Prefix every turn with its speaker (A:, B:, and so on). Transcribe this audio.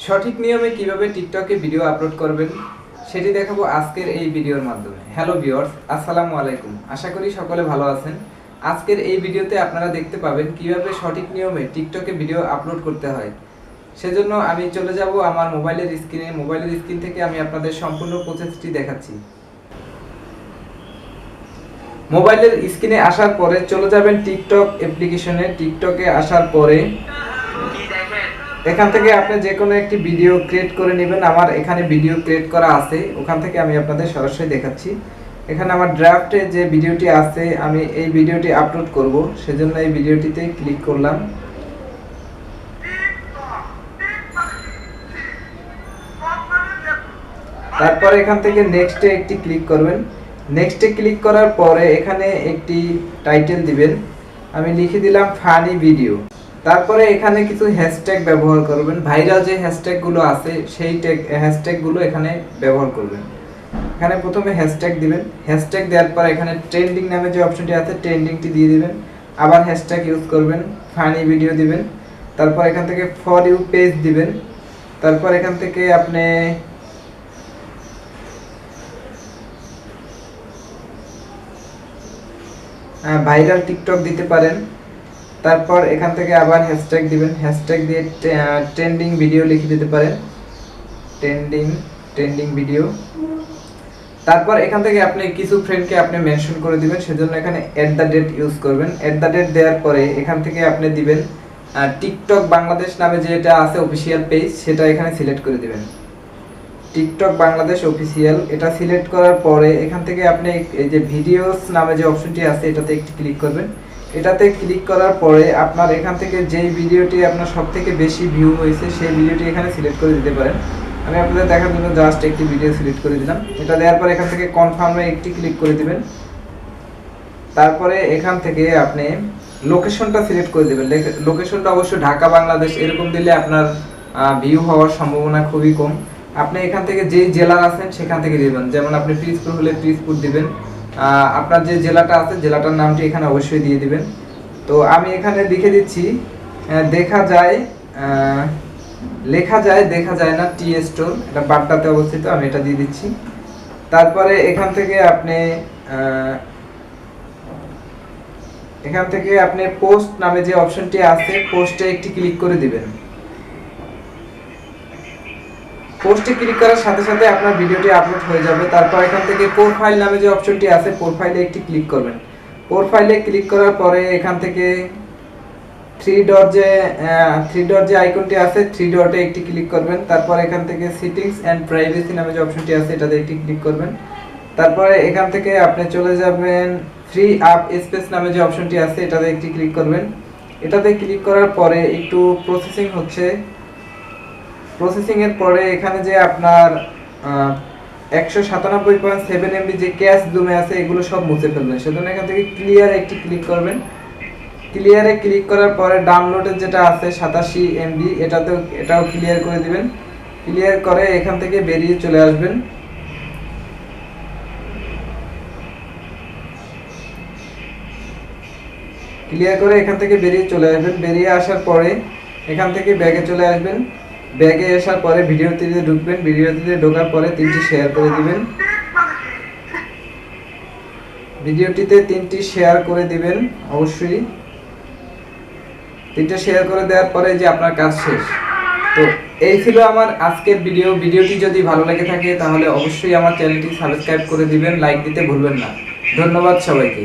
A: সঠিক নিয়মে কিভাবে টিকটকে ভিডিও আপলোড করবেন সেটি দেখাবো আজকের এই ভিডিওর মাধ্যমে। হ্যালো ভিউয়ার্স, আসসালামু আলাইকুম। আশা করি সকলে ভালো আছেন। আজকের এই ভিডিওতে আপনারা দেখতে পাবেন কিভাবে সঠিক নিয়মে টিকটকে ভিডিও আপলোড করতে হয়। সেজন্য আমি চলে যাব আমার মোবাইলের স্ক্রিন থেকে আমি আপনাদের সম্পূর্ণ প্রসেসটি দেখাচ্ছি। মোবাইলের স্ক্রিনে আসার পরে চলে যাবেন টিকটক অ্যাপ্লিকেশনে। টিকটকে আসার পরে এখান থেকে আপনি যে কোনো একটি ভিডিও ক্রিয়েট করে নেবেন। আমার এখানে ভিডিও ক্রিয়েট করা আছে, ওখান থেকে আমি আপনাদের সরাসরি দেখাচ্ছি। এখানে আমার ড্রাফটে যে ভিডিওটি আছে আমি এই ভিডিওটি আপলোড করব, সেজন্য এই ভিডিওটিতে ক্লিক করলাম। তারপর এখান থেকে নেক্সটে একটি ক্লিক করবেন। নেক্সটে ক্লিক করার পরে এখানে একটি টাইটেল দিবেন। আমি লিখে দিলাম ফানি ভিডিও। তারপরে এখানে কিছু হ্যাশট্যাগ ব্যবহার করবেন। ভাইরাল যে হ্যাশট্যাগুলো আছে সেই হ্যাশট্যাগুলো এখানে ব্যবহার করবেন। এখানে প্রথমে হ্যাশট্যাগ দিবেন। হ্যাশট্যাগ দেওয়ার পর এখানে ট্রেন্ডিং নামে যে অপশনটি আছে ট্রেন্ডিংটি দিয়ে দিবেন। আবার হ্যাশট্যাগ ইউজ করবেন, ফানি ভিডিও দিবেন। তারপর এখান থেকে ফর ইউ পেজ দিবেন। তারপর এখান থেকে আপনি ভাইরাল টিকটক দিতে পারেন। তারপর এখান থেকে আবার হ্যাশট্যাগ দিবেন। হ্যাশট্যাগ দিয়ে ট্রেন্ডিং ভিডিও লিখে দিতে পারেন, ট্রেন্ডিং ভিডিও। তারপর এখান থেকে আপনি কিছু ফ্রেন্ডকে আপনি মেনশন করে দিবেন, সেজন্য এখানে @ডেট ইউজ করবেন। @ডেট দেওয়ার পরে এখান থেকে আপনি দিবেন টিকটক বাংলাদেশ নামে যেটা আছে অফিসিয়াল পেজ, সেটা এখানে সিলেক্ট করে দিবেন। টিকটক বাংলাদেশ অফিসিয়াল এটা সিলেক্ট করার পরে এখান থেকে আপনি এই যে ভিডিওস নামে যে অপশনটি আছে এটাতে একটু ক্লিক করবেন। এটাতে ক্লিক করার পরে আপনার এখান থেকে যেই ভিডিওটি আপনার সবথেকে বেশি ভিউ হয়েছে সেই ভিডিওটি এখানে সিলেক্ট করে দিতে পারেন। আমি আপনাদের দেখার জন্য জাস্ট একটি ভিডিও সিলেক্ট করে দিলাম। এটা দেওয়ার পরে এখান থেকে কনফার্মে একটি ক্লিক করে দিবেন। তারপরে এখান থেকে আপনি লোকেশনটা সিলেক্ট করে দেবেন। লোকেশনটা অবশ্যই ঢাকা বাংলাদেশ এরকম দিলে আপনার ভিউ হওয়ার সম্ভাবনা খুবই কম। আপনি এখান থেকে যেই জেলার আছেন সেখান থেকে দিবেন। যেমন আপনি পিরোজপুর হলে পিরোজপুর দিবেন। আপনার যে জেলাটা আছে জেলাটার নামটি এখানে অবশ্যই দিয়ে দিবেন। তো আমি এখানে লিখে দিচ্ছি দেখা যায় না টি স্টোর, এটা বাড্ডাতে অবস্থিত, আমি এটা দিয়ে দিচ্ছি। তারপরে এখান থেকে আপনি পোস্ট নামে যে অপশনটি আছে পোস্টে একটি ক্লিক করে দিবেন। পোস্টে ক্লিক করার সাথে সাথে আপনার ভিডিওটি আপলোড হয়ে যাবে। তারপর এখান থেকে প্রোফাইল নামে যে অপশনটি আছে প্রোফাইলে একটি ক্লিক করবেন। প্রোফাইলে ক্লিক করার পরে এখান থেকে থ্রি ডট যে আইকনটি আছে থ্রি ডটে একটি ক্লিক করবেন। তারপর এখান থেকে সেটিংস এন্ড প্রাইভেসি নামে যে অপশনটি আছে এটাতে একটি ক্লিক করবেন। তারপরে এখান থেকে আপনি চলে যাবেন ফ্রি আপ স্পেস নামে যে অপশনটি আছে এটাতে একটি ক্লিক করবেন। এটাতে ক্লিক করার পরে একটু প্রসেসিং হচ্ছে। প্রসেসিং এর পরে এখানে যে আপনার 197.7 MB যে ক্যাশ জুমে আছে এগুলো সব মুছে ফেলবেন। সেজন্য এখান থেকে ক্লিয়ার একটি ক্লিক করবেন। ক্লিয়ারে ক্লিক করার পরে ডাউনলোডের যেটা আছে 87 MB এটাও ক্লিয়ার করে দিবেন। ক্লিয়ার করে এখান থেকে বেরিয়ে চলে আসবেন। ক্লিয়ার করে এখান থেকে বেরিয়ে চলে আসবেন। বেরিয়ে আসার পরে এখান থেকে ব্যাগে চলে আসবেন। ব্যাগে আসার পরে ভিডিওতে ঢুকবেন। ভিডিওতে ঢোকার পরে 3টি শেয়ার করে দিবেন। ভিডিওটিতে 3টি শেয়ার করে দিবেন অবশ্যই। 3টা শেয়ার করে দেওয়ার পরে যে আপনার কাজ শেষ। তো এই ছিল আমার আজকের ভিডিওটি যদি ভালো লেগে থাকে তাহলে অবশ্যই আমার চ্যানেলটি সাবস্ক্রাইব করে দিবেন, লাইক দিতে ভুলবেন না। ধন্যবাদ সবাইকে।